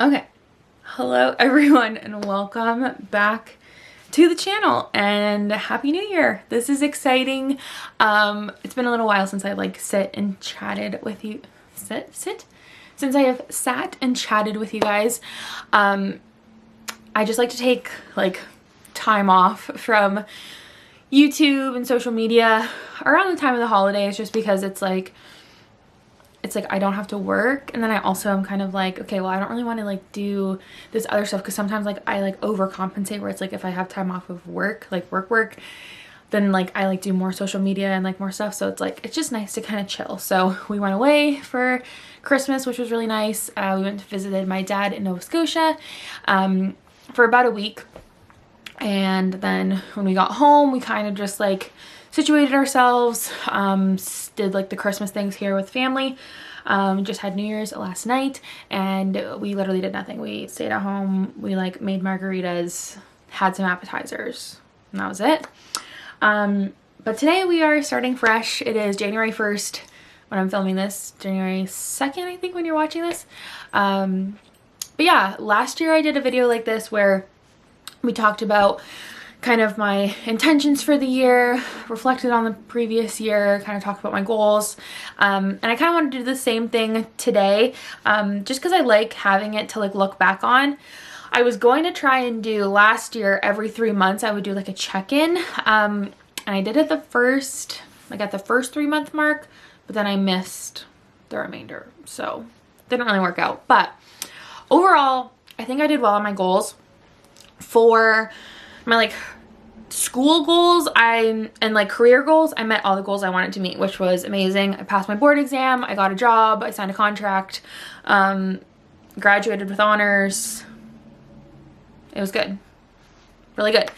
Okay, hello everyone and welcome back to the channel and Happy New Year. This is exciting. It's been a little while since I sit and chatted with you. Since I have sat and chatted with you guys. I just like to take time off from YouTube and social media around the time of the holidays, just because it's like I don't have to work, and then I also am kind of okay, well, I don't really want to do this other stuff, because sometimes I overcompensate, where it's if I have time off of work, work, then I do more social media and more stuff. So it's just nice to kind of chill. So we went away for Christmas, which was really nice. We went to visited my dad in Nova Scotia for about a week, and then when we got home, we kind of just situated ourselves, did the Christmas things here with family. Just had New Year's last night, and we literally did nothing. We stayed at home, we made margaritas, had some appetizers, and that was it. But today we are starting fresh. It is January 1st when I'm filming this, January 2nd I think when you're watching this. But yeah, last year I did a video like this where we talked about kind of my intentions for the year, reflected on the previous year, kind of talked about my goals. And I kind of want to do the same thing today, just because I like having it to look back on. I was going to try and do last year every 3 months, I would do a check-in. And I did it at the first 3-month mark, but then I missed the remainder. So it didn't really work out. But overall, I think I did well on my goals. For my school goals and career goals, I met all the goals I wanted to meet, which was amazing. I passed my board exam, I got a job, I signed a contract, graduated with honors. It was good, really good.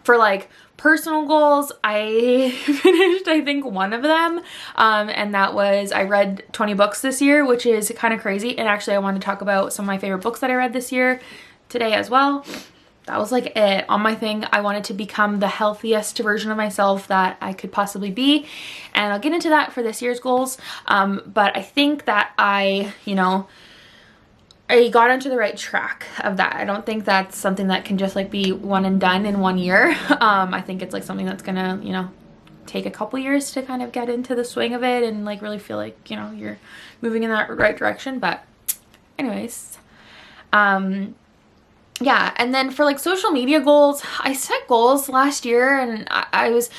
For personal goals, I finished I think one of them, and that was I read 20 books this year, which is kind of crazy. And actually I wanted to talk about some of my favorite books that I read this year today as well. That was it on my thing. I wanted to become the healthiest version of myself that I could possibly be, and I'll get into that for this year's goals. But I think that I got onto the right track of that. I don't think that's something that can just be one and done in 1 year. I think it's something that's gonna take a couple years to kind of get into the swing of it and really feel you're moving in that right direction. But anyways, yeah, and then for social media goals, I set goals last year, and I was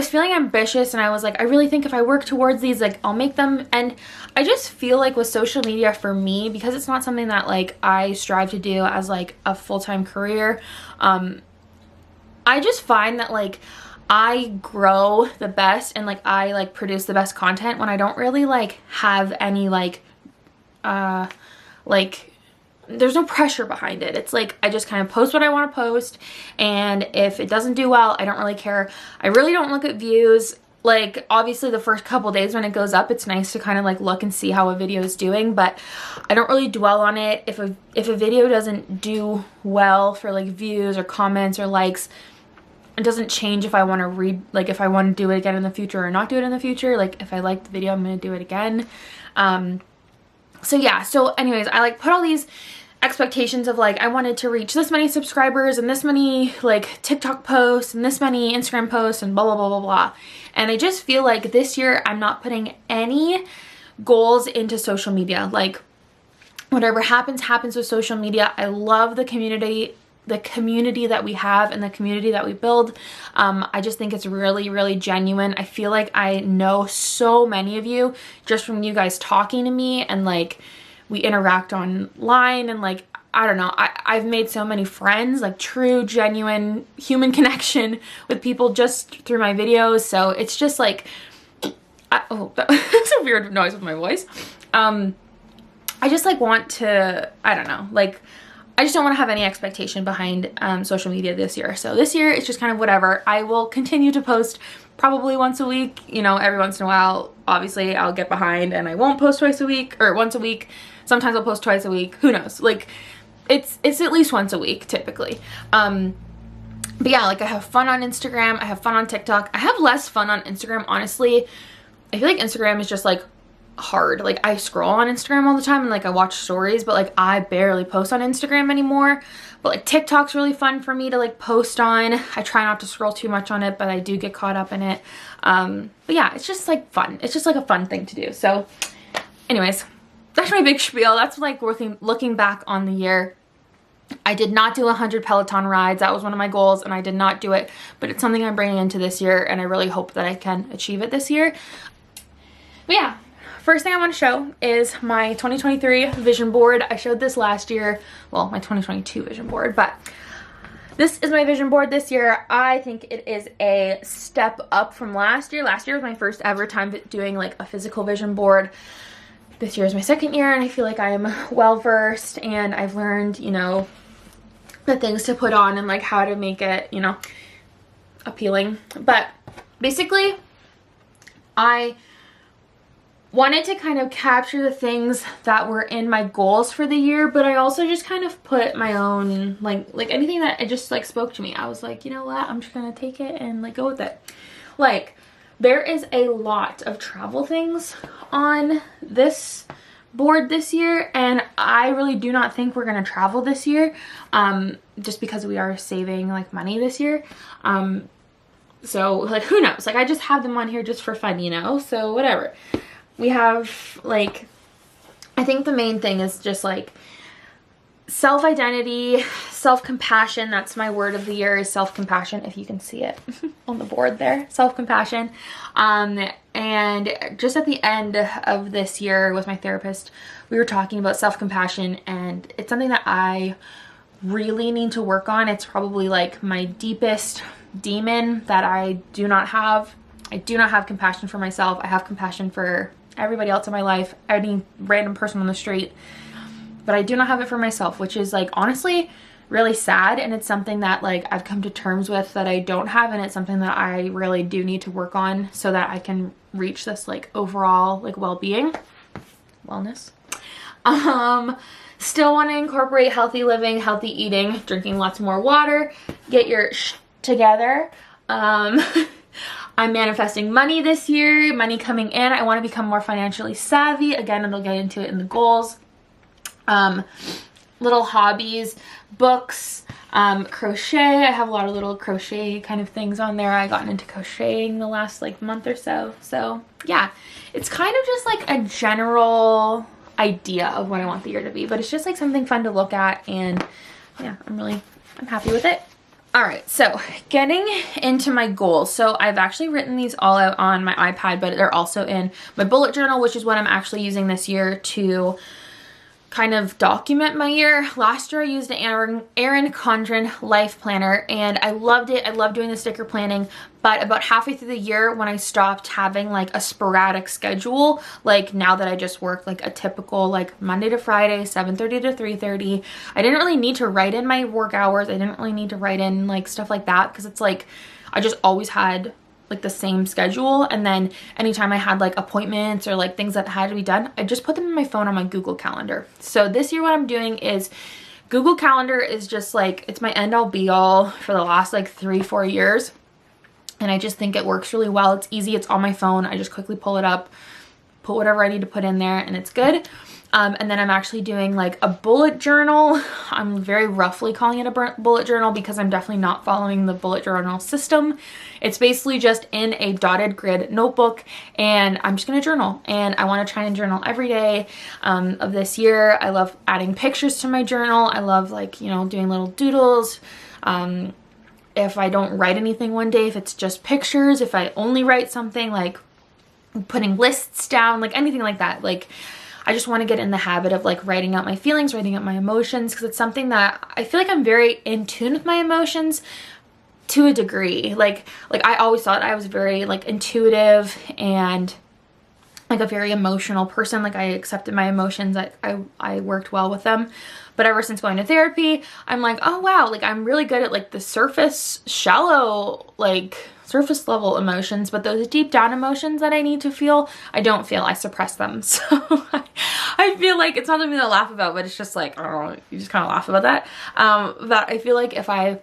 feeling ambitious, and I was I really think if I work towards these, I'll make them. And I just feel with social media, for me, because it's not something that I strive to do as a full-time career, I just find that I grow the best and I produce the best content when I don't really have any there's no pressure behind it. It's I just kind of post what I want to post, and if it doesn't do well, I don't really care. I really don't look at views. Obviously the first couple days when it goes up, it's nice to kind of look and see how a video is doing, but I don't really dwell on it. If a video doesn't do well for views or comments or likes, it doesn't change if I want to read, if I want to do it again in the future or not do it in the future. If I like the video, I'm going to do it again. So yeah, so anyways, I put all these expectations of I wanted to reach this many subscribers and this many TikTok posts and this many Instagram posts and blah blah blah blah blah. And I just feel this year I'm not putting any goals into social media. Whatever happens with social media. I love the community that we have and the community that we build. I just think it's really, really genuine. I feel I know so many of you just from you guys talking to me, and we interact online, and I don't know, I've made so many friends, true, genuine human connection with people just through my videos. So it's just oh, that's a weird noise with my voice. I just want to, I don't know, I just don't want to have any expectation behind social media this year. So this year it's just kind of whatever. I will continue to post probably once a week, every once in a while. Obviously I'll get behind and I won't post twice a week or once a week. Sometimes I'll post twice a week. Who knows? It's at least once a week typically. But yeah, I have fun on Instagram. I have fun on TikTok. I have less fun on Instagram, honestly. I feel Instagram is just hard. Like I scroll on Instagram all the time and like I watch stories, but like I barely post on Instagram anymore. But like TikTok's really fun for me to like post on. I try not to scroll too much on it, but I do get caught up in it. But yeah, it's just like fun. It's just like a fun thing to do. So anyways, that's my big spiel. That's like looking back on the year. I did not do 100 Peloton rides. That was one of my goals and I did not do it, but it's something I'm bringing into this year and I really hope that I can achieve it this year. But yeah, first thing I want to show is my 2023 vision board. I showed this last year, well, my 2022 vision board, but this is my vision board this year. I think it is a step up from last year. Last year was my first ever time doing like a physical vision board. This year is my second year and I feel like I am well versed and I've learned, you know, the things to put on and like how to make it, you know, appealing. But basically I wanted to kind of capture the things that were in my goals for the year, but I also just kind of put my own like anything that it just like spoke to me. I was like, you know what, I'm just gonna take it and like go with it. Like there is a lot of travel things on this board this year and I really do not think we're gonna travel this year, just because we are saving like money this year. So like who knows, like I just have them on here just for fun, you know, so whatever. We have like, I think the main thing is just like self-identity, self-compassion. That's my word of the year, is self-compassion, if you can see it on the board there, self-compassion. And just at the end of this year with my therapist, we were talking about self-compassion and it's something that I really need to work on. It's probably like my deepest demon that I do not have. I do not have compassion for myself. I have compassion for everybody else in my life, any random person on the street, but I do not have it for myself, which is like honestly really sad. And it's something that like I've come to terms with that I don't have, and it's something that I really do need to work on so that I can reach this like overall like well-being, wellness. Still want to incorporate healthy living, healthy eating, drinking lots more water, get your together. I'm manifesting money this year, money coming in. I want to become more financially savvy. Again, it'll get into it in the goals. Little hobbies, books, crochet. I have a lot of little crochet kind of things on there. I've gotten into crocheting the last like month or so. So yeah, it's kind of just like a general idea of what I want the year to be, but it's just like something fun to look at, and yeah, I'm happy with it. All right, so getting into my goals. So I've actually written these all out on my iPad, but they're also in my bullet journal, which is what I'm actually using this year to kind of document my year. Last year I used an Erin Condren life planner and I loved it. I love doing the sticker planning, but about halfway through the year when I stopped having like a sporadic schedule, like now that I just work like a typical like Monday to Friday, 7:30 to 3:30, I didn't really need to write in my work hours. I didn't really need to write in like stuff like that because it's like I just always had like the same schedule, and then anytime I had like appointments or like things that had to be done, I just put them in my phone on my Google Calendar. So this year what I'm doing is Google Calendar is just like, it's my end all be all for the last like 3-4 years, and I just think it works really well. It's easy, it's on my phone. I just quickly pull it up, put whatever I need to put in there, and it's good. And then I'm actually doing like a bullet journal. I'm very roughly calling it a bullet journal because I'm definitely not following the bullet journal system. It's basically just in a dotted grid notebook, and I'm just gonna journal, and I want to try and journal every day of this year. I love adding pictures to my journal. I love like, you know, doing little doodles. If I don't write anything one day, if it's just pictures, if I only write something, like putting lists down, like anything like that, like I just want to get in the habit of like writing out my feelings, writing out my emotions, because it's something that I feel like I'm very in tune with my emotions to a degree. Like I always thought I was very like intuitive and like a very emotional person. Like I accepted my emotions. I worked well with them. But ever since going to therapy, I'm like, oh wow, like I'm really good at like the surface, shallow, like surface level emotions, but those deep down emotions that I need to feel, I don't feel. I suppress them. So I feel like it's not something to laugh about, but it's just like, oh, you just kind of laugh about that. But I feel like if I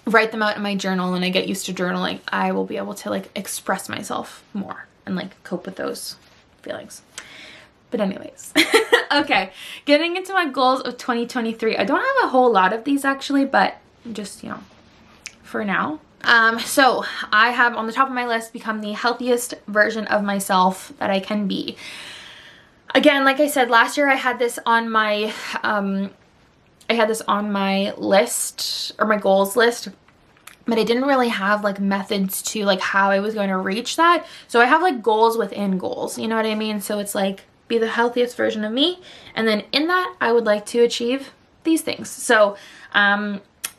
write them out in my journal and I get used to journaling, I will be able to like express myself more and like cope with those feelings. But anyways, okay, getting into my goals of 2023. I don't have a whole lot of these actually, but just, you know, for now. So I have on the top of my list become the healthiest version of myself that I can be. Again, like I said, last year I had this on my, list, or my goals list, but I didn't really have like methods to like how I was going to reach that. So I have like goals within goals, you know what I mean? So it's like be the healthiest version of me. And then in that, I would like to achieve these things. So,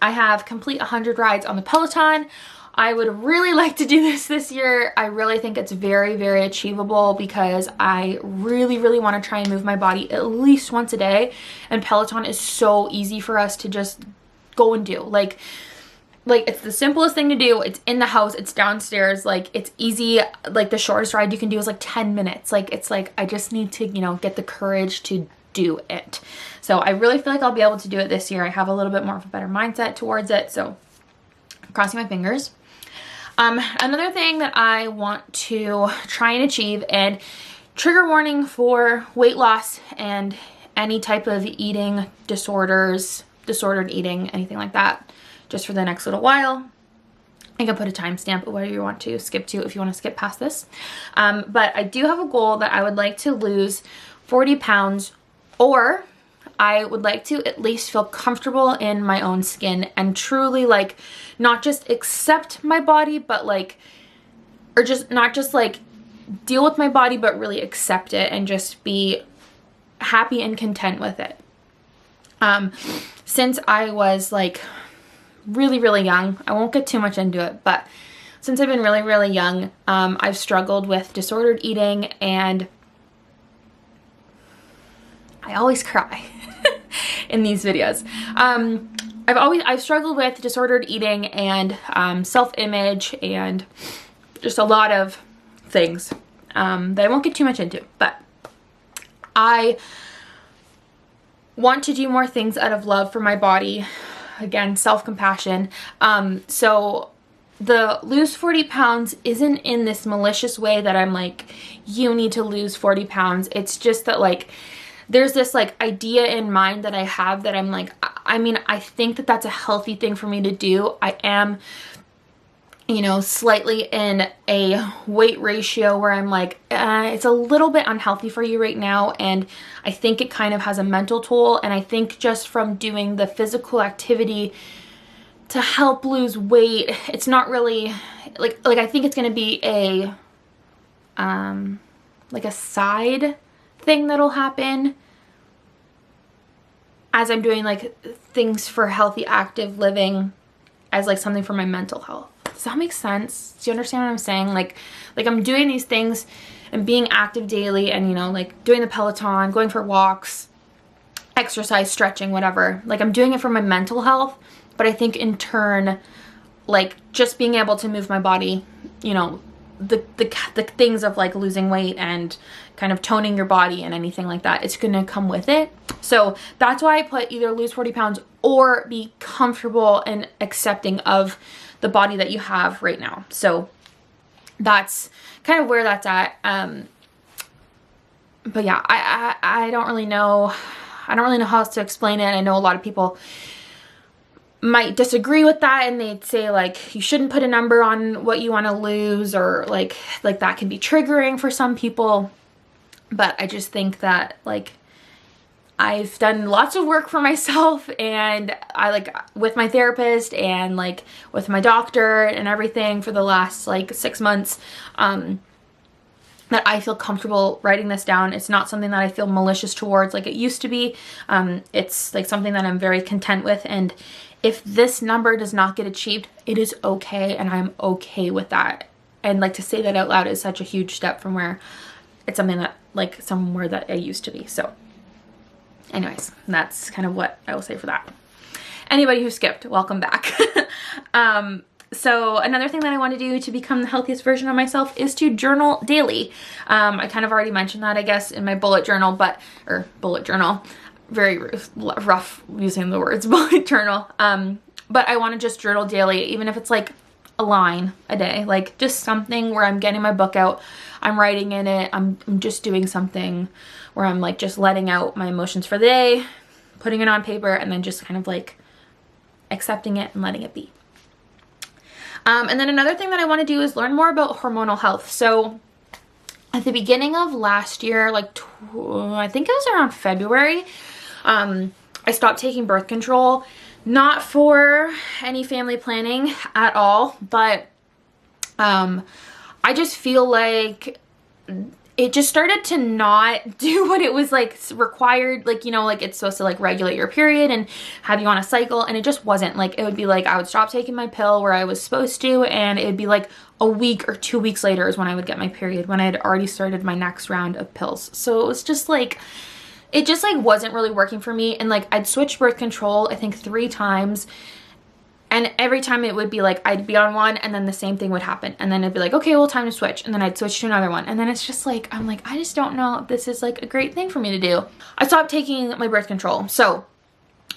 I have complete 100 rides on the Peloton. I would really like to do this year. I really think it's very, very achievable because I really, really want to try and move my body at least once a day. And Peloton is so easy for us to just go and do. Like it's the simplest thing to do. It's in the house, it's downstairs, like it's easy. Like the shortest ride you can do is like 10 minutes. Like it's like, I just need to, you know, get the courage to do it. So I really feel like I'll be able to do it this year. I have a little bit more of a better mindset towards it. So I'm crossing my fingers. Another thing that I want to try and achieve, and trigger warning for weight loss and any type of eating disorders, disordered eating, anything like that, just for the next little while. I can put a timestamp of where you want to skip to if you want to skip past this. But I do have a goal that I would like to lose 40 pounds, or I would like to at least feel comfortable in my own skin and truly like not just accept my body, but like, or just not just like deal with my body, but really accept it and just be happy and content with it. Since I was like really, really young, I won't get too much into it, but since I've been really, really young, I've struggled with disordered eating, and I always cry in these videos. I've struggled with disordered eating and self-image and just a lot of things that I won't get too much into, but I want to do more things out of love for my body. Again, self-compassion. So the lose 40 pounds isn't in this malicious way that I'm like, you need to lose 40 pounds. It's just that like, there's this like idea in mind that I have that I'm like, I mean, I think that that's a healthy thing for me to do. I am, you know, slightly in a weight ratio where I'm like, it's a little bit unhealthy for you right now. And I think it kind of has a mental toll. And I think just from doing the physical activity to help lose weight, it's not really like I think it's going to be a, like a side thing that'll happen as I'm doing like things for healthy, active living as like something for my mental health. Does that make sense? Do you understand what I'm saying? Like I'm doing these things and being active daily and, you know, like doing the Peloton, going for walks, exercise, stretching, whatever. Like I'm doing it for my mental health, but I think in turn, like just being able to move my body, you know, the things of like losing weight and kind of toning your body and anything like that, it's gonna come with it. So that's why I put either lose 40 pounds or be comfortable and accepting of the body that you have right now. So that's kind of where that's at. But yeah, I don't really know. I don't really know how else to explain it. I know a lot of people might disagree with that and they'd say like you shouldn't put a number on what you want to lose, or like that can be triggering for some people. But I just think that like I've done lots of work for myself, and I like with my therapist and like with my doctor and everything for the last like 6 months, that I feel comfortable writing this down. It's not something that I feel malicious towards like it used to be. It's like something that I'm very content with, and if this number does not get achieved, it is okay, and I'm okay with that. And like to say that out loud is such a huge step from where it's something that like somewhere that I used to be. So anyways, that's kind of what I will say for that. Anybody who skipped, welcome back. So another thing that I want to do to become the healthiest version of myself is to journal daily. I kind of already mentioned that, I guess, in my bullet journal, very rough using the words bullet journal. But I want to just journal daily, even if it's like a line a day, like just something where I'm getting my book out, I'm writing in it, I'm just doing something where I'm like just letting out my emotions for the day, putting it on paper, and then just kind of like accepting it and letting it be. And then another thing that I want to do is learn more about hormonal health. So at the beginning of last year, like I think it was around February, I stopped taking birth control, not for any family planning at all, but I just feel like it just started to not do what it was like required, like, you know, like it's supposed to like regulate your period and have you on a cycle, and it just wasn't. Like it would be like I would stop taking my pill where I was supposed to, and it would be like a week or 2 weeks later is when I would get my period, when I had already started my next round of pills. So it was just like, it just like wasn't really working for me. And like I'd switched birth control I think 3 times, and every time it would be like I'd be on one and then the same thing would happen, and then it'd be like, okay, well, time to switch, and then I'd switch to another one, and then it's just like I'm like, I just don't know if this is like a great thing for me to do. I stopped taking my birth control. So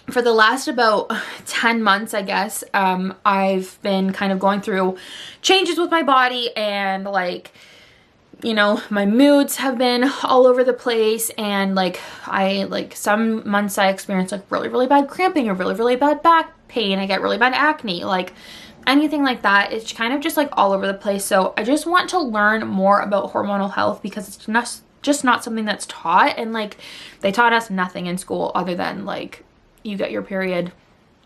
for the last about 10 months, I guess, I've been kind of going through changes with my body, and like, you know, my moods have been all over the place, and like some months I experience like really bad cramping or really bad back pain. I get really bad acne, like anything like that. It's kind of just like all over the place. So I just want to learn more about hormonal health, because it's just not something that's taught, and like they taught us nothing in school other than like you get your period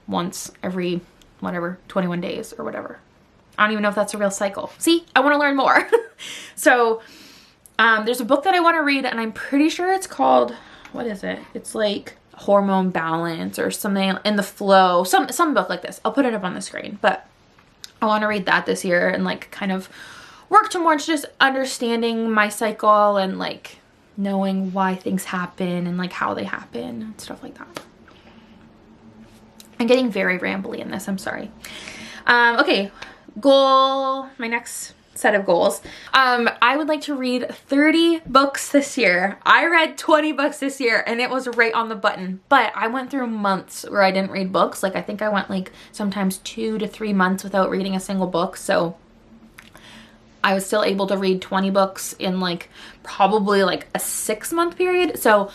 once every whatever 21 days or whatever. I don't even know if that's a real cycle. See, I want to learn more. So there's a book that I want to read, and I'm pretty sure it's called, what is it? It's like Hormone Balance or something, in the Flow, some book like this. I'll put it up on the screen, but I want to read that this year and like kind of work towards just understanding my cycle and like knowing why things happen and like how they happen and stuff like that. I'm getting very rambly in this, I'm sorry. Okay, my next set of goals. I would like to read 30 books this year. I read 20 books this year, and it was right on the button, but I went through months where I didn't read books. Like I think I went like sometimes 2 to 3 months without reading a single book. So I was still able to read 20 books in like probably like a 6-month period. So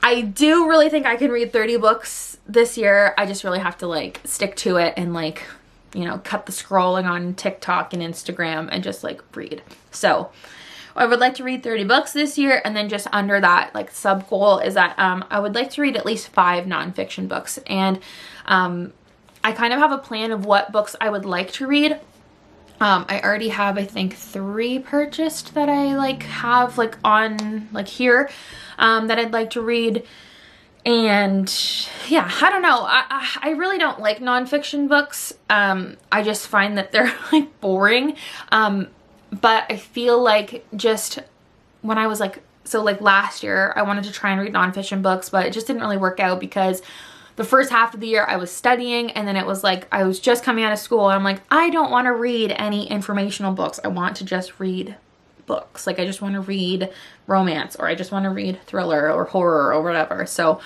I do really think I can read 30 books this year. I just really have to like stick to it and like, you know, cut the scrolling on TikTok and Instagram and just like read. So I would like to read 30 books this year, and then just under that like sub goal is that I would like to read at least 5 nonfiction books. And I kind of have a plan of what books I would like to read. I already have I think 3 purchased that I like have like on like here that I'd like to read. And yeah, I don't know. I really don't like nonfiction books. I just find that they're like boring. But I feel like just when I was like, so like last year, I wanted to try and read nonfiction books, but it just didn't really work out because the first half of the year I was studying, and then it was like I was just coming out of school, and I'm like, I don't want to read any informational books. I want to just read books. Like I just want to read romance, or I just want to read thriller or horror or whatever. So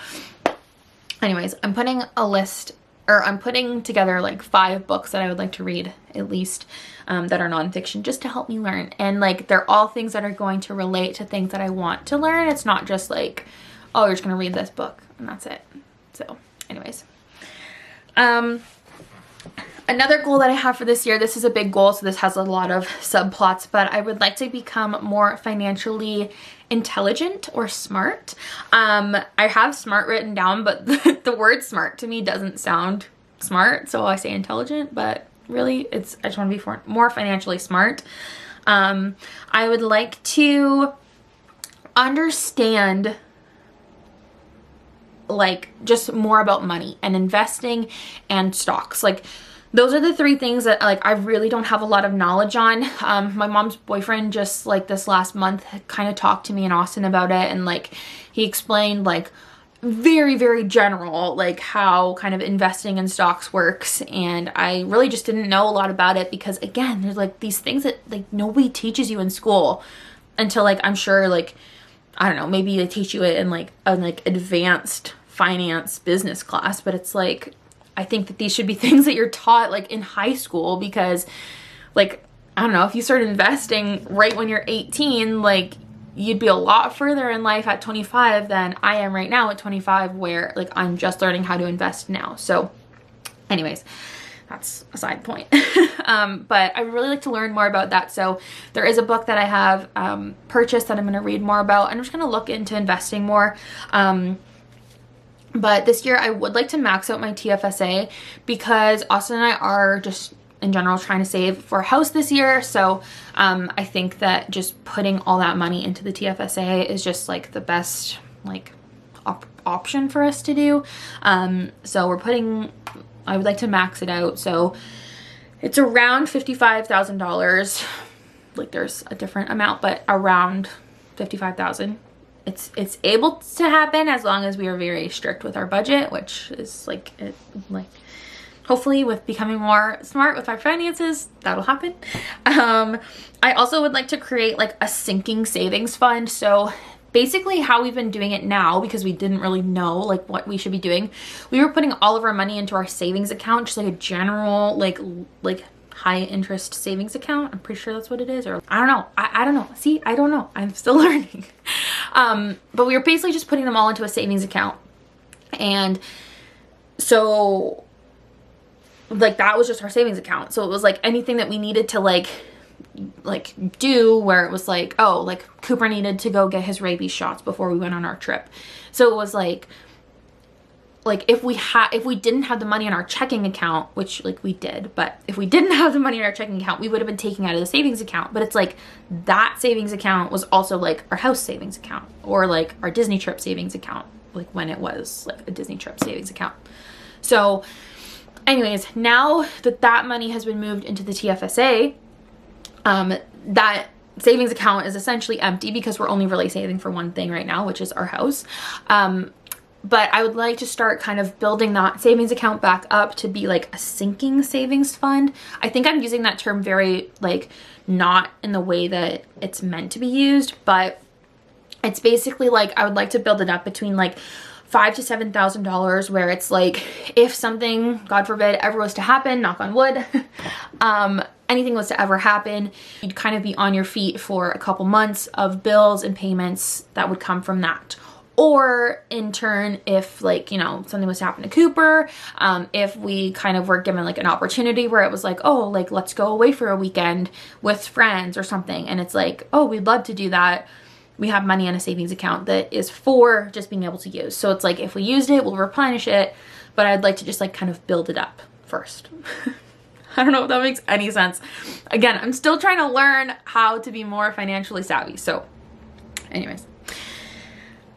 anyways, I'm putting together like 5 books that I would like to read at least that are nonfiction, just to help me learn. And like they're all things that are going to relate to things that I want to learn. It's not just like, oh, you're just gonna read this book and that's it. So anyways, another goal that I have for this year, this is a big goal, so this has a lot of subplots, but I would like to become more financially intelligent or smart. I have smart written down, but the word smart to me doesn't sound smart, so I say intelligent, but really I just want to be more financially smart. I would like to understand like just more about money and investing and stocks. Like those are the 3 things that like I really don't have a lot of knowledge on. My mom's boyfriend just like this last month kind of talked to me in Austin about it, and like he explained like very general like how kind of investing in stocks works, and I really just didn't know a lot about it because again, there's like these things that like nobody teaches you in school until like I'm sure like I don't know, maybe they teach you it in like a like advanced finance business class, but it's like I think that these should be things that you're taught like in high school, because like, I don't know, if you start investing right when you're 18, like you'd be a lot further in life at 25 than I am right now at 25, where like I'm just learning how to invest now. So anyways, that's a side point. But I would really like to learn more about that. So there is a book that I have purchased that I'm going to read more about. I'm just going to look into investing more. But this year I would like to max out my TFSA, because Austin and I are just in general trying to save for a house this year. So I think that just putting all that money into the TFSA is just like the best like option for us to do. So I would like to max it out. So it's around $55,000. Like there's a different amount, but around 55,000. It's able to happen as long as we are very strict with our budget, which is like hopefully with becoming more smart with our finances, that'll happen. I also would like to create like a sinking savings fund. So basically how we've been doing it now, because we didn't really know like what we should be doing, we were putting all of our money into our savings account, just like a general like high interest savings account. I'm pretty sure that's what it is, or I don't know. I don't know. See, I don't know. I'm still learning. But we were basically just putting them all into a savings account. And so like that was just our savings account. So it was like anything that we needed to like do, where it was like, oh, like Cooper needed to go get his rabies shots before we went on our trip. So it was like if we didn't have the money in our checking account, which like we did, but if we didn't have the money in our checking account, we would have been taking out of the savings account. But it's like that savings account was also like our house savings account, or like our Disney trip savings account, like when it was like a Disney trip savings account. So anyways, now that money has been moved into the TFSA, that savings account is essentially empty, because we're only really saving for one thing right now, which is our house. But I would like to start kind of building that savings account back up to be like a sinking savings fund. I think I'm using that term very like not in the way that it's meant to be used, but it's basically like I would like to build it up between like $5,000 to $7,000, where it's like if something, God forbid, ever was to happen, knock on wood, anything was to ever happen, you'd kind of be on your feet for a couple months of bills and payments that would come from that. Or in turn, if like, you know, something was to happen to Cooper, if we kind of were given like an opportunity where it was like, oh, like let's go away for a weekend with friends or something, and it's like, oh, we'd love to do that, we have money in a savings account that is for just being able to use. So it's like if we used it, we'll replenish it, but I'd like to just like kind of build it up first. I don't know if that makes any sense. Again, I'm still trying to learn how to be more financially savvy. So anyways.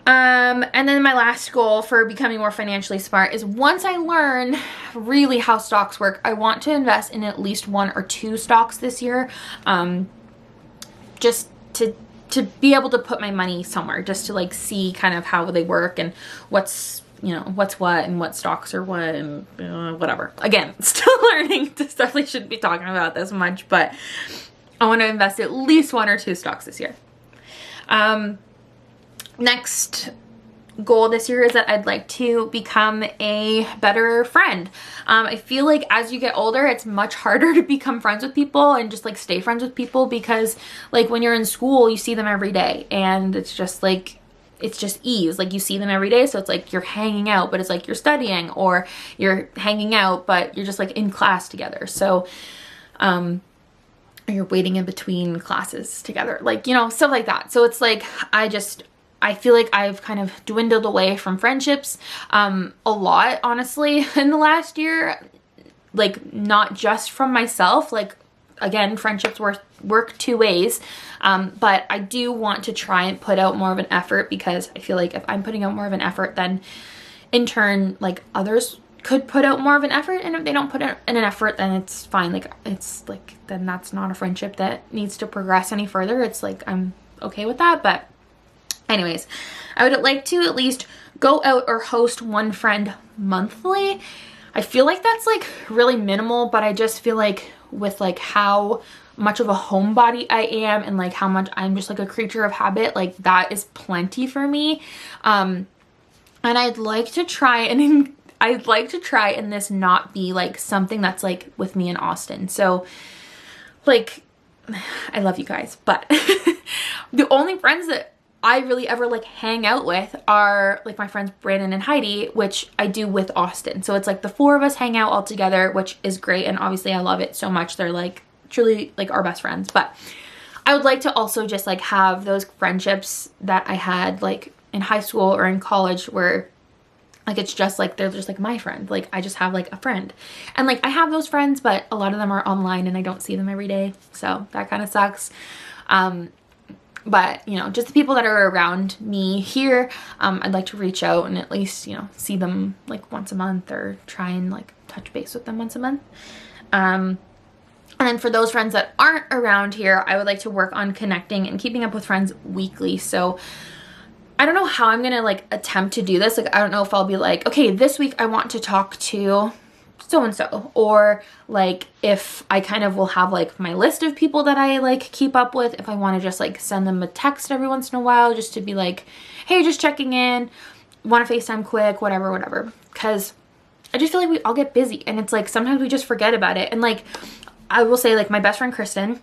And then my last goal for becoming more financially smart is once I learn really how stocks work, I want to invest in at least 1 or 2 stocks this year. Just to be able to put my money somewhere, just to like see kind of how they work and what's, you know, what's what and what stocks are what and whatever. Again, still learning. Definitely shouldn't be talking about this much, but I want to invest at least 1 or 2 stocks this year. Next goal this year is that I'd like to become a better friend. I feel like as you get older, it's much harder to become friends with people and just like stay friends with people, because like when you're in school, you see them every day and it's just like, it's just ease. Like you see them every day. So it's like you're hanging out, but it's like you're studying, or you're hanging out, but you're just like in class together. So, you're waiting in between classes together, like, you know, stuff like that. So it's like, I feel like I've kind of dwindled away from friendships a lot, honestly, in the last year. Like, not just from myself. Like, again, friendships work 2 ways. But I do want to try and put out more of an effort, because I feel like if I'm putting out more of an effort, then in turn, like, others could put out more of an effort. And if they don't put in an effort, then it's fine. Like, it's like, then that's not a friendship that needs to progress any further. It's like, I'm okay with that. But anyways, I would like to at least go out or host one friend monthly. I feel like that's like really minimal, but I just feel like with like how much of a homebody I am and like how much I'm just like a creature of habit, like that is plenty for me. And I'd like to try and I'd like to try and this not be like something that's like with me in Austin. So like, I love you guys, but the only friends that I really ever like hang out with are like my friends Brandon and Heidi, which I do with Austin. So it's like the 4 of us hang out all together, which is great. And obviously I love it so much. They're like truly like our best friends. But I would like to also just like have those friendships that I had like in high school or in college where like it's just like they're just like my friend. Like I just have like a friend. And like I have those friends, but a lot of them are online and I don't see them every day. So that kind of sucks. But you know, just the people that are around me here, I'd like to reach out and at least, you know, see them like once a month or try and like touch base with them once a month. And then for those friends that aren't around here, I would like to work on connecting and keeping up with friends weekly. So I don't know how I'm going to like attempt to do this. Like, I don't know if I'll be like, okay, this week I want to talk to so-and-so, or like if I kind of will have like my list of people that I like keep up with, if I want to just like send them a text every once in a while just to be like, hey, just checking in, want to FaceTime quick, whatever. Because I just feel like we all get busy and it's like sometimes we just forget about it. And like I will say, like my best friend Kristen,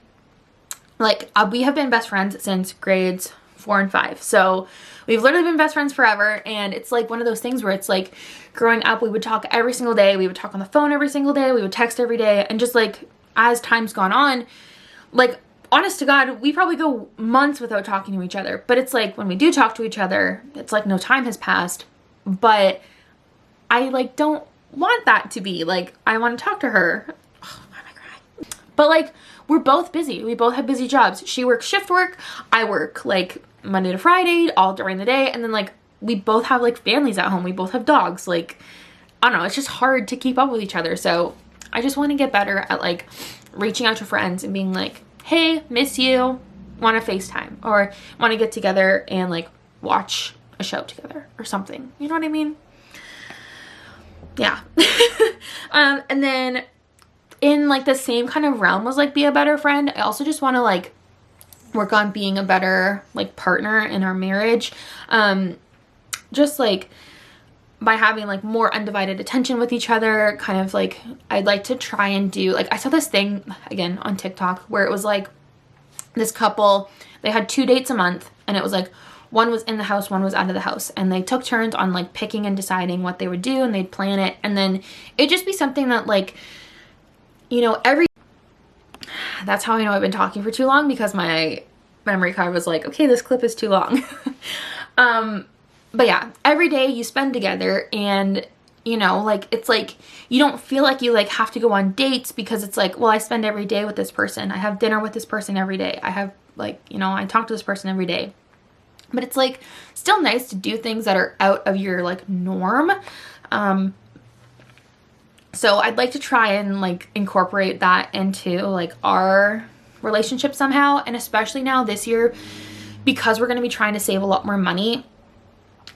like we have been best friends since grades 4 and 5. So we've literally been best friends forever. And it's like one of those things where it's like growing up, we would talk every single day. We would talk on the phone every single day. We would text every day. And just like as time's gone on, like honest to God, we probably go months without talking to each other. But it's like when we do talk to each other, it's like no time has passed. But I like don't want that to be like, I want to talk to her. But like, we're both busy. We both have busy jobs. She works shift work. I work like Monday to Friday, all during the day. And then like, we both have like families at home. We both have dogs. Like, I don't know. It's just hard to keep up with each other. So I just want to get better at like reaching out to friends and being like, hey, miss you. Want to FaceTime or want to get together and like watch a show together or something. You know what I mean? Yeah. And then in like the same kind of realm was like be a better friend, I also just want to like work on being a better like partner in our marriage. Just like by having like more undivided attention with each other, kind of like I'd like to try and do like I saw this thing again on TikTok where it was like this couple, they had 2 dates a month and it was like one was in the house, one was out of the house, and they took turns on like picking and deciding what they would do and they'd plan it, and then it'd just be something that like, you know, that's how I know I've been talking for too long, because my memory card was like, okay, this clip is too long. But yeah, every day you spend together and, you know, like, it's like, you don't feel like you like have to go on dates because it's like, well, I spend every day with this person. I have dinner with this person every day. I have like, you know, I talk to this person every day. But it's like still nice to do things that are out of your like norm. So I'd like to try and like incorporate that into like our relationship somehow. And especially now this year, because we're going to be trying to save a lot more money,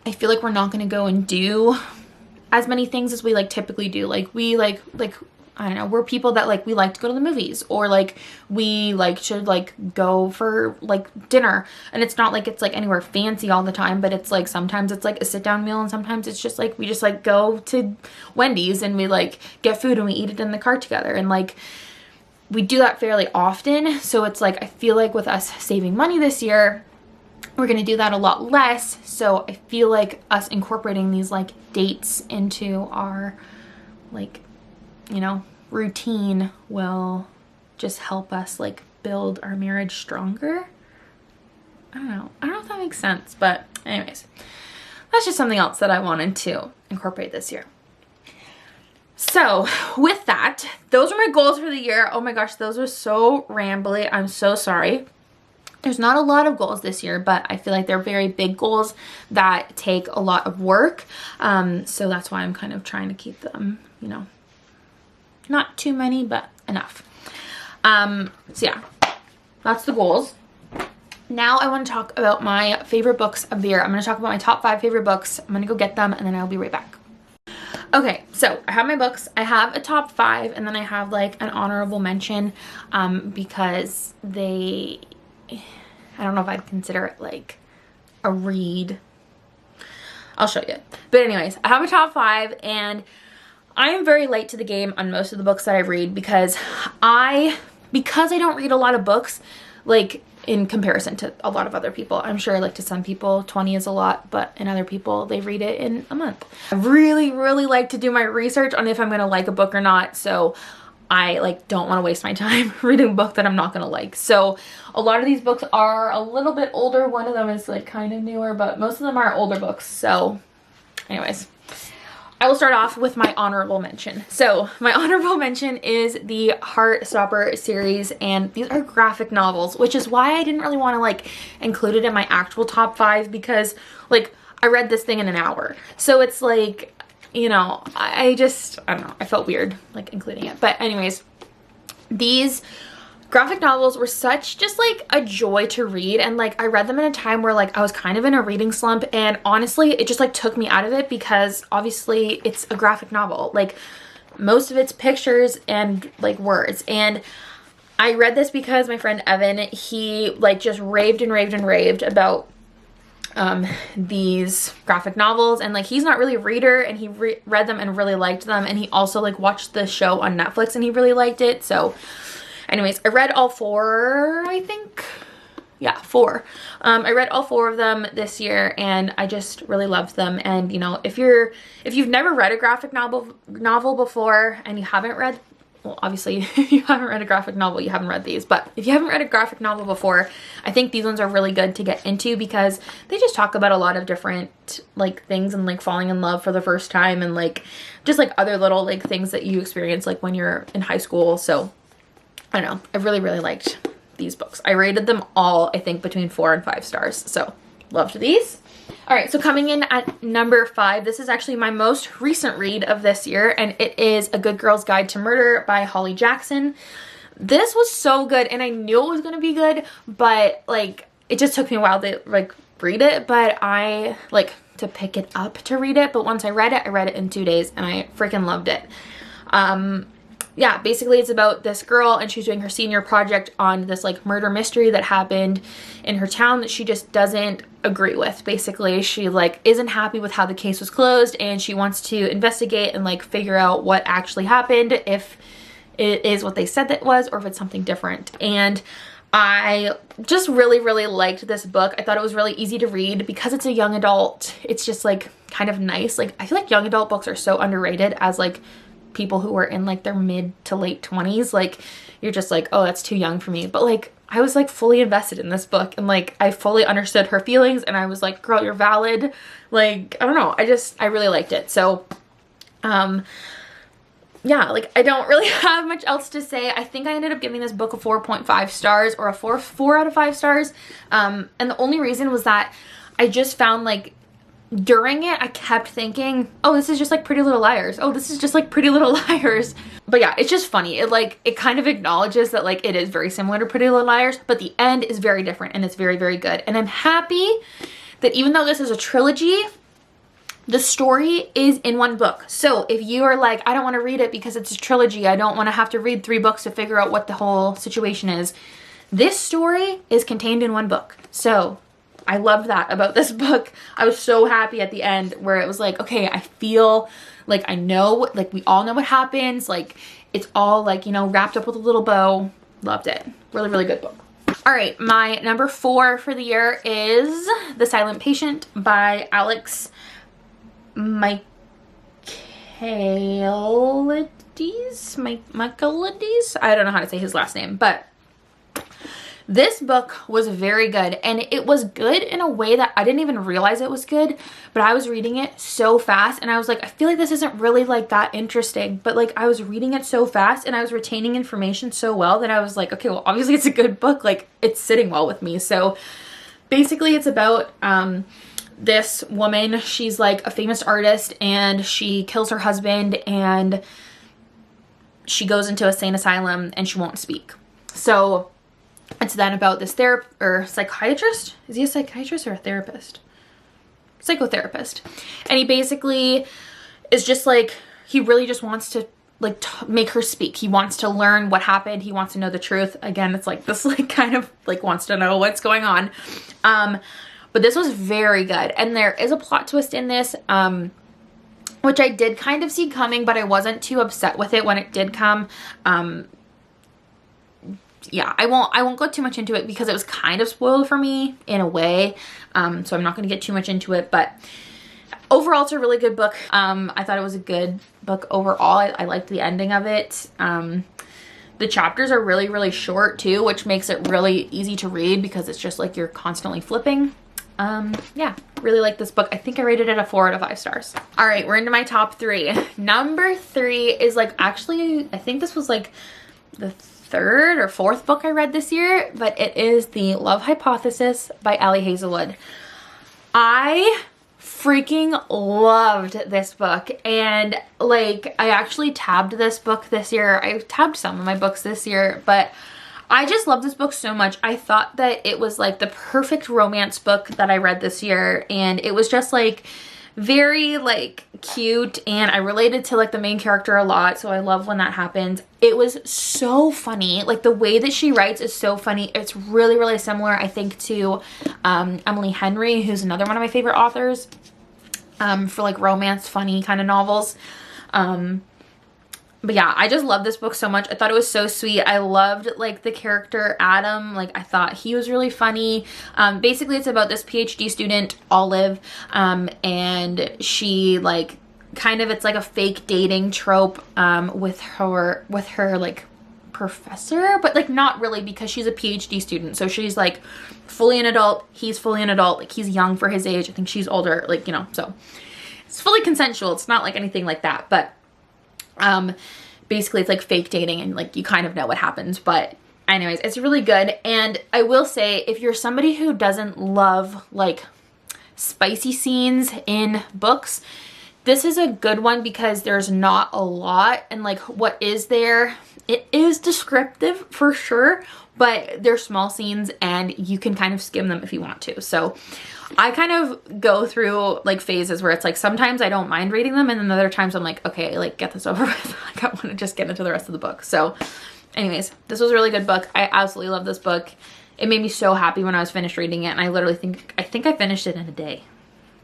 I feel like we're not going to go and do as many things as we like typically do. Like we like, I don't know, we're people that like, we like to go to the movies, or like we like to like go for like dinner. And it's not like it's like anywhere fancy all the time, but it's like sometimes it's like a sit down meal and sometimes it's just like we just like go to Wendy's and we like get food and we eat it in the car together. And like we do that fairly often. So it's like I feel like with us saving money this year, we're going to do that a lot less. So I feel like us incorporating these like dates into our like, you know, routine will just help us like build our marriage stronger. I don't know if that makes sense, but anyways, that's just something else that I wanted to incorporate this year. So with that, those are my goals for the year. Oh my gosh, those are so rambly. I'm so sorry. There's not a lot of goals this year, but I feel like they're very big goals that take a lot of work. So that's why I'm kind of trying to keep them, you know, not too many, but enough. So yeah, that's the goals. Now I want to talk about my favorite books of the year. I'm going to talk about my top 5 favorite books. I'm going to go get them and then I'll be right back. Okay, so I have my books. I have a top 5 and then I have like an honorable mention because I don't know if I'd consider it like a read. I'll show you. But anyways, I have a top 5, and I am very late to the game on most of the books that I read because I don't read a lot of books, like in comparison to a lot of other people. I'm sure like to some people 20 is a lot, but in other people they read it in a month. I really like to do my research on if I'm gonna like a book or not, so I like don't want to waste my time reading a book that I'm not gonna like. So a lot of these books are a little bit older. One of them is like kind of newer, but most of them are older books. So anyways, I will start off with my honorable mention. So my honorable mention is the Heartstopper series, and these are graphic novels, which is why I didn't really want to like include it in my actual top 5, because like I read this thing in an hour. So it's like, you know, I don't know, I felt weird like including it. But anyways, these graphic novels were such just like a joy to read, and like I read them in a time where like I was kind of in a reading slump, and honestly it just like took me out of it because obviously it's a graphic novel. Like most of it's pictures and like words, and I read this because my friend Evan, he like just raved about these graphic novels, and like he's not really a reader, and he read them and really liked them, and he also like watched the show on Netflix and he really liked it. So anyways, I read all 4, I think. Yeah, 4. I read all 4 of them this year, and I just really loved them. And you know, if you've never read a graphic novel before and you haven't read, well, obviously if you haven't read a graphic novel, you haven't read these, but if you haven't read a graphic novel before, I think these ones are really good to get into because they just talk about a lot of different like things, and like falling in love for the first time, and like just like other little like things that you experience like when you're in high school. So I don't know, I really liked these books. I rated them all, I think, between 4 and 5 stars. So loved these. All right, so coming in at number 5, this is actually my most recent read of this year, and it is A Good Girl's Guide to Murder by Holly Jackson. This was so good, and I knew it was going to be good, but like it just took me a while to like read it, but I like to pick it up to read it. But once I read it in 2 days, and I freaking loved it. Yeah, basically it's about this girl, and she's doing her senior project on this like murder mystery that happened in her town that she just doesn't agree with. Basically, she like isn't happy with how the case was closed, and she wants to investigate and like figure out what actually happened, if it is what they said that it was, or if it's something different. And I just really liked this book. I thought it was really easy to read because it's a young adult. It's just like kind of nice. Like I feel like young adult books are so underrated as like people who are in like their mid to late 20s. Like you're just like, oh, that's too young for me. But like I was like fully invested in this book, and like I fully understood her feelings, and I was like, girl, you're valid. Like I don't know, I really liked it. So yeah, like I don't really have much else to say. I think I ended up giving this book a 4.5 stars, or a 4 out of 5 stars. And the only reason was that I just found like during it, I kept thinking, oh, this is just like Pretty Little Liars. Oh, this is just like Pretty Little Liars. But yeah, it's just funny. It kind of acknowledges that like it is very similar to Pretty Little Liars, but the end is very different, and it's very good. And I'm happy that even though this is a trilogy, the story is in one book. So if you are like, I don't want to read it because it's a trilogy, I don't want to have to read 3 books to figure out what the whole situation is, this story is contained in one book. So I love that about this book. I was so happy at the end where it was like, okay, I feel like I know, like we all know what happens. Like it's all like, you know, wrapped up with a little bow. Loved it. Really good book. All right, my number 4 for the year is The Silent Patient by Alex Michaelides. I don't know how to say his last name, but this book was very good, and it was good in a way that I didn't even realize it was good, but I was reading it so fast, and I was like, I feel like this isn't really like that interesting, but like I was reading it so fast, and I was retaining information so well that I was like, okay, well obviously it's a good book, like it's sitting well with me. So basically it's about this woman. She's like a famous artist, and she kills her husband, and she goes into a sane asylum, and she won't speak. So it's then about this psychiatrist. Is he a psychiatrist or a therapist? Psychotherapist. And he basically is just like, he really just wants to like make her speak. He wants to learn what happened. He wants to know the truth. Again, it's like this like kind of like wants to know what's going on. But this was very good. And there is a plot twist in this, which I did kind of see coming, but I wasn't too upset with it when it did come. Yeah, I won't go too much into it because it was kind of spoiled for me in a way. So I'm not going to get too much into it, but overall, it's a really good book. I thought it was a good book overall. I liked the ending of it. The chapters are really, really short too, which makes it really easy to read because it's just like you're constantly flipping. Yeah, really like this book. I think I rated it a 4 out of 5 stars. All right, we're into my top 3. Number 3 is like, actually, I think this was like the 3rd or 4th book I read this year, but it is The Love Hypothesis by Ali Hazelwood. I freaking loved this book, and like I actually tabbed this book this year. I tabbed some of my books this year, but I just love this book so much. I thought that it was like the perfect romance book that I read this year, and it was just like very like cute, and I related to like the main character a lot, so I love when that happens. It was so funny. Like the way that she writes is so funny. It's really, really similar, I think, to Emily Henry, who's another one of my favorite authors for like romance, funny kind of novels. But yeah, I just love this book so much. I thought it was so sweet. I loved like the character Adam. Like I thought he was really funny. Basically it's about this PhD student, Olive, and she like kind of, it's like a fake dating trope with her like professor, but like not really, because she's a PhD student. So she's like fully an adult. He's fully an adult. Like he's young for his age. I think she's older, like, you know, so it's fully consensual. It's not like anything like that, but basically it's like fake dating, and like you kind of know what happens. But anyways, it's really good. And I will say, if you're somebody who doesn't love like spicy scenes in books, this is a good one because there's not a lot, and like what is there, it is descriptive for sure, but they're small scenes and you can kind of skim them if you want to. So I kind of go through like phases where it's like sometimes I don't mind reading them, and then other times I'm like, okay, like get this over with. Like I want to just get into the rest of the book. So anyways, this was a really good book. I absolutely love this book. It made me so happy when I was finished reading it, and I literally think I finished it in a day.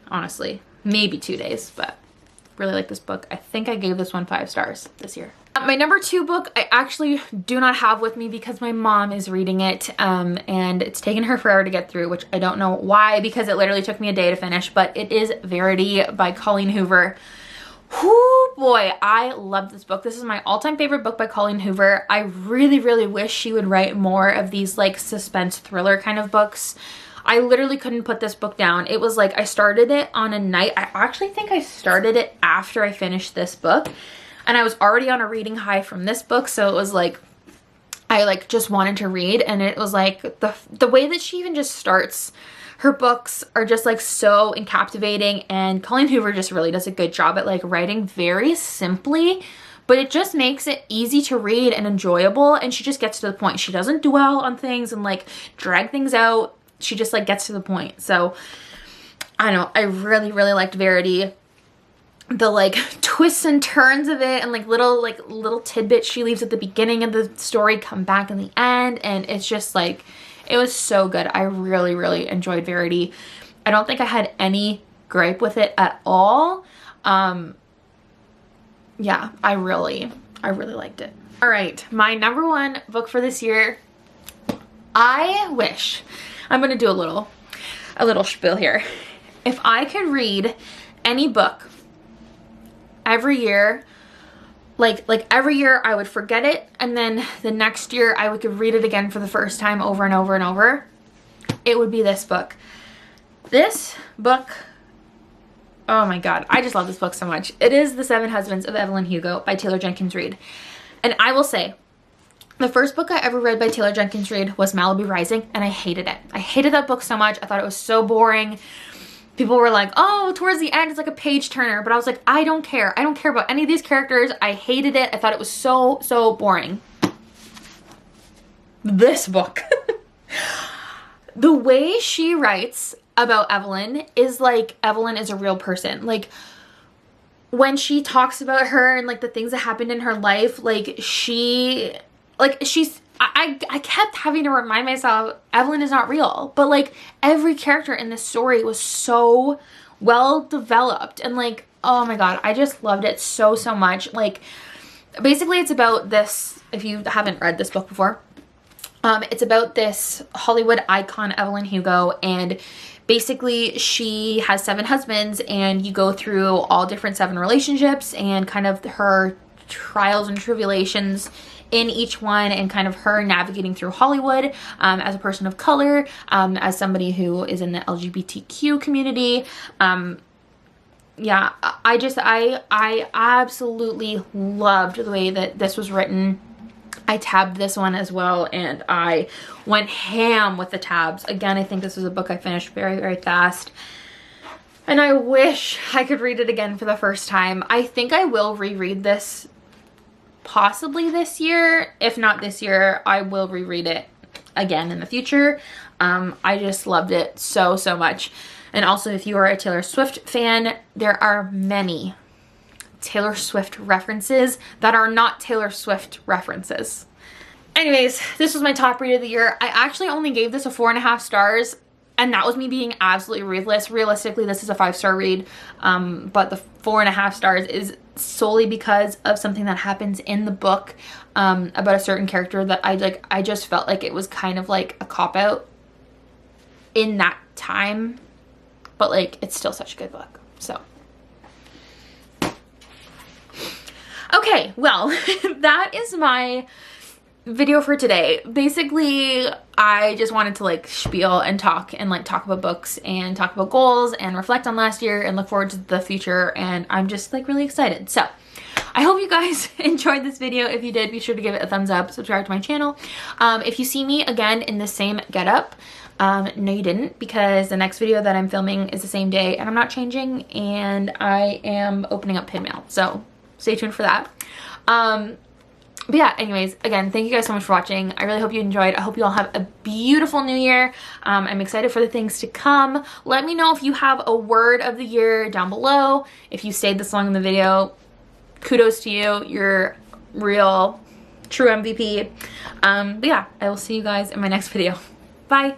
Honestly, maybe 2 days, but really like this book. I think I gave this one 5 stars this year. My number 2 book I actually do not have with me because my mom is reading it, and it's taken her forever to get through, which I don't know why, because it literally took me a day to finish, but it is Verity by Colleen Hoover. Whoo boy, I love this book. This is my all-time favorite book by Colleen Hoover. I really, really wish she would write more of these like suspense thriller kind of books. I literally couldn't put this book down. It was like I started it on a night. I actually think I started it after I finished this book, and I was already on a reading high from this book, so it was like I like just wanted to read. And it was like the way that she even just starts her books are just like so captivating, and Colleen Hoover just really does a good job at like writing very simply, but it just makes it easy to read and enjoyable, and she just gets to the point. She doesn't dwell on things and like drag things out. She just like gets to the point. So I don't know, I really, really liked Verity. The like twists and turns of it, and like little tidbits she leaves at the beginning of the story come back in the end, and it's just like, it was so good. I really, really enjoyed Verity. I don't think I had any gripe with it at all. Yeah, I really liked it. All right, my number 1 book for this year. I wish, I'm gonna do a little spiel here. If I could read any book every year, like every year I would forget it, and then the next year I could read it again for the first time over and over and over, it would be this book. This book, oh my god, I just love this book so much. It is The 7 Husbands of Evelyn Hugo by Taylor Jenkins Reid. And I will say, the first book I ever read by Taylor Jenkins Reid was Malibu Rising, and I hated it. I hated that book so much. I thought it was so boring. People were like, oh, towards the end it's like a page turner, but I was like, I don't care. I don't care about any of these characters. I hated it. I thought it was so boring. This book. The way she writes about Evelyn is like Evelyn is a real person. Like when she talks about her and like the things that happened in her life, like she's I kept having to remind myself Evelyn is not real, but like every character in this story was so well developed, and like, oh my god, I just loved it so much. Like basically it's about this, if you haven't read this book before, it's about this Hollywood icon, Evelyn Hugo, and basically she has 7 husbands, and you go through all different 7 relationships and kind of her trials and tribulations in each one, and kind of her navigating through Hollywood as a person of color, as somebody who is in the LGBTQ community. Yeah, I absolutely loved the way that this was written. I tabbed this one as well, and I went ham with the tabs. Again, I think this was a book I finished very fast, and I wish I could read it again for the first time. I think I will reread this possibly this year. If not this year, I will reread it again in the future. I just loved it so much. And also, if you are a Taylor Swift fan, there are many Taylor Swift references that are not Taylor Swift references. Anyways, this was my top read of the year. I actually only gave this a 4.5 stars, and that was me being absolutely ruthless. Realistically, this is a 5-star read, but the 4.5 stars is solely because of something that happens in the book about a certain character that I just felt like it was kind of like a cop-out in that time, but like it's still such a good book. So okay, well, that is my video for today. Basically, I just wanted to like spiel and talk about books and talk about goals and reflect on last year and look forward to the future, and I'm just like really excited. So I hope you guys enjoyed this video. If you did, be sure to give it a thumbs up, subscribe to my channel. If you see me again in the same getup, no you didn't, because the next video that I'm filming is the same day and I'm not changing, and I am opening up pin mail, so stay tuned for that. But yeah, anyways, again, thank you guys so much for watching. I really hope you enjoyed. I hope you all have a beautiful new year. I'm excited for the things to come. Let me know if you have a word of the year down below. If you stayed this long in the video, kudos to you. You're real, true MVP. But yeah, I will see you guys in my next video. Bye.